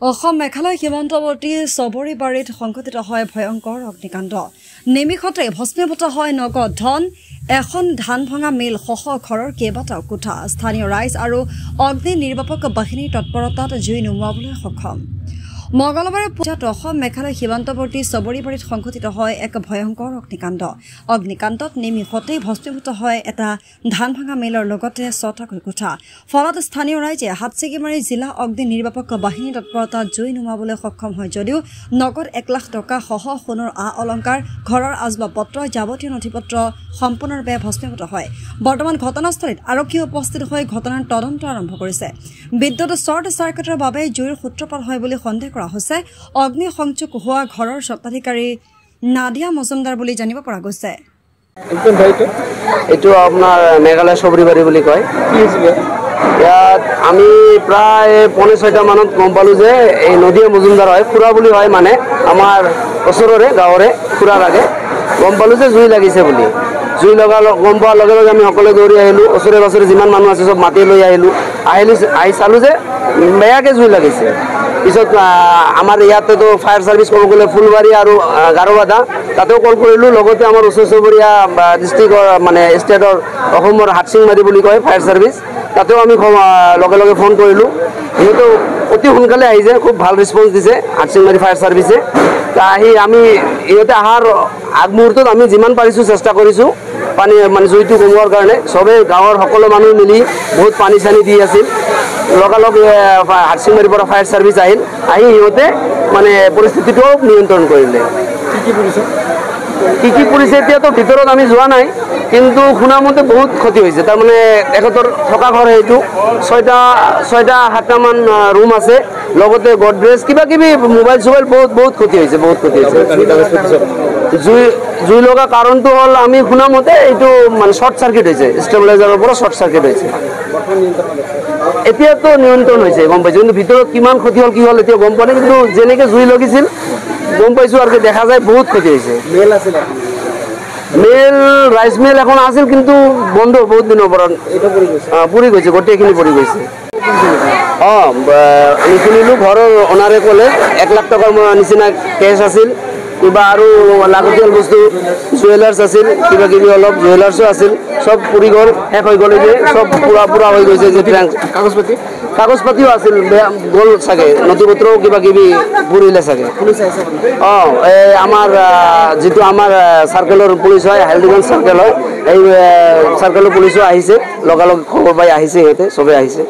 অসম মেঘালয় সীমান্তৱৰ্তী চবৰিবাৰীত সংঘটিত হয় ভয়ংকৰ অগ্নিকাণ্ড। নিমিষতে ভস্মীভূত হয় নগদ ধন, এখন ধান ভঙা মিল সহ ঘৰৰ কেইবাটাও কোঠা। স্থানীয় ৰাইজ আৰু অগ্নি নিৰ্বাপক বাহিনীৰ তৎপৰতাত জুই নুমুৱাবলৈ সক্ষম। মঙলবাৰে পূজাত অসম মেঘালয় সীমান্তৱৰ্তী চবৰিবাৰীত সংঘটিত হয় এক ভয়ংকৰ অগ্নিকাণ্ড। অগ্নিকাণ্ডত নিমিষতেই ভস্মীভূত হয় এটা ধান ভঙা মিলৰ লগতে 6টাকৈ কোঠা। ফলত স্থানীয় ৰাইজে হাত ছিগি মাৰি জিলা অগ্নি নিৰ্বাপক বাহিনীৰ তৎপৰতাত জুই নুমুৱাবলৈ সক্ষম হয় যদিও নগদ 1 লাখ টকা সহ সোণৰ অলংকাৰ, ঘৰৰ আচবাব পত্ৰ, যাৱতীয় নথিপত্ৰ সম্পূৰ্ণৰূপে ভস্মীভূত হয়। বৰ্তমান ঘটনাস্থলীত আৰক্ষী উপস্থিত হৈ ঘটনাৰ তদন্ত আৰম্ভ কৰিছে। বিদ্যুৎ শ্বৰ্ট চাৰ্কিটৰ বাবে জুইৰ সূত্ৰপাত হয় বুলি সন্দেহ কৰা হৈছে। অগ্নি সংযোগ হোৱা ঘৰৰ স্বত্বাধিকাৰী নাদিয়া মজুমদাৰ বুলি জানিব পৰা গৈছে। এইটো আপোনাৰ মেঘালয় চবৰিবাৰী বুলি কয়। ইয়াত আমি প্ৰায় 5:30 মানত গম পালোঁ যে এই নদিয়া মজুমদাৰ হয়, খুৰা বুলি হয়, মানে আমাৰ ওচৰৰে গাঁৱৰে খুৰা লাগে। গম পালোঁ যে জুই লাগিছে বুলি। জুই গম পোৱাৰ লগে লগে আমি সকলোৱে দৌৰি আহিলোঁ। ওচৰে পাঁজৰে যিমান মানুহ আছে চব মাতি লৈ আহি চালোঁ যে বেয়াকৈ জুই লাগিছে। পিছত আমাৰ ইয়াতেতো ফায়াৰ ছাৰ্ভিচ ক'ব গ'লে ফুলবাৰী আৰু গাৰোবাদা, তাতেও কল কৰিলোঁ। লগতে আমাৰ ওচৰ চুবুৰীয়া ডিষ্ট্ৰিক্টৰ মানে ষ্টেটৰ অসমৰ হাটচিংমাৰী বুলি কয় ফায়াৰ ছাৰ্ভিচ, তাতেও আমি লগে লগে ফোন কৰিলোঁ। সিহঁতো অতি সোনকালে আহিছে, খুব ভাল ৰেছপঞ্চ দিছে হাটচিংমাৰী ফায়াৰ ছাৰ্ভিচে। আহি আমি ইহঁতে অহাৰ আগমুহূৰ্তত আমি যিমান পাৰিছোঁ চেষ্টা কৰিছোঁ পানী মানে জুইটো কমোৱাৰ কাৰণে। চবেই গাঁৱৰ সকলো মানুহ মিলি বহুত পানী চানী দি আছিল। লগালগ হাটচিংমাৰীৰ পৰা ফায়াৰ ছাৰ্ভিচ আহি সিহঁতে মানে পৰিস্থিতিটো নিয়ন্ত্ৰণ কৰিলে। কি পুলিচে এতিয়াতো ভিতৰত আমি যোৱা নাই, কিন্তু শুনামতে বহুত ক্ষতি হৈছে। তাৰমানে তেখেতৰ থকা ঘৰ সেইটো 6-7টামান ৰুম আছে, লগতে গডৰেজ কিবা কিবি মোবাইল চোবাইল বহুত ক্ষতি হৈছে, বহুত ক্ষতি হৈছে। জুই লগা কাৰণটো হ'ল আমি শুনামতে এইটো মানে শ্বৰ্ট চাৰ্কিট হৈছে, ষ্টেবিলাইজাৰৰ পৰা শ্বৰ্ট চাৰ্কিট হৈছে। এতিয়াতো নিয়ন্ত্ৰণ হৈছে গম পাইছোঁ, কিন্তু ভিতৰত কিমান ক্ষতি হ'ল কি হ'ল এতিয়া গম পোৱা নাই। কিন্তু যেনেকৈ জুই লাগিছিল গম পাইছোঁ আৰু দেখা যায় বহুত ক্ষতি হৈছে। মিল ৰাইচ মিল এখন আছিল, কিন্তু বন্ধ বহুত দিনৰ পৰা। পুৰি গৈছে, গোটেইখিনি পৰি গৈছে। আমি শুনিলোঁ ঘৰৰ অনাৰে ক'লে 1 লাখ টকাৰ নিচিনা কেছ আছিল, কিবা আৰু লাগতিয়াল বস্তু জুৱেলাৰ্ছ আছিল, কিবা কিবি অলপ জুৱেলাৰ্ছো আছিল, চব পুৰি গ'ল, শেষ হৈ গ'ল। যে চব পুৰা হৈ গৈছে। যে কাগজ পাতিও আছিল, বেয়া গ'ল চাগে, নথিপত্ৰও কিবা কিবি পুৰিলে চাগে। এই আমাৰ যিটো আমাৰ চাৰ্কেলৰ পুলিচ হয়, হাইলডিগঞ্জ চাৰ্কেল হয়, এই চাৰ্কেলৰ পুলিচো আহিছে, লগালগ খবৰ পাই আহিছে, সিহঁতে চবেই আহিছে।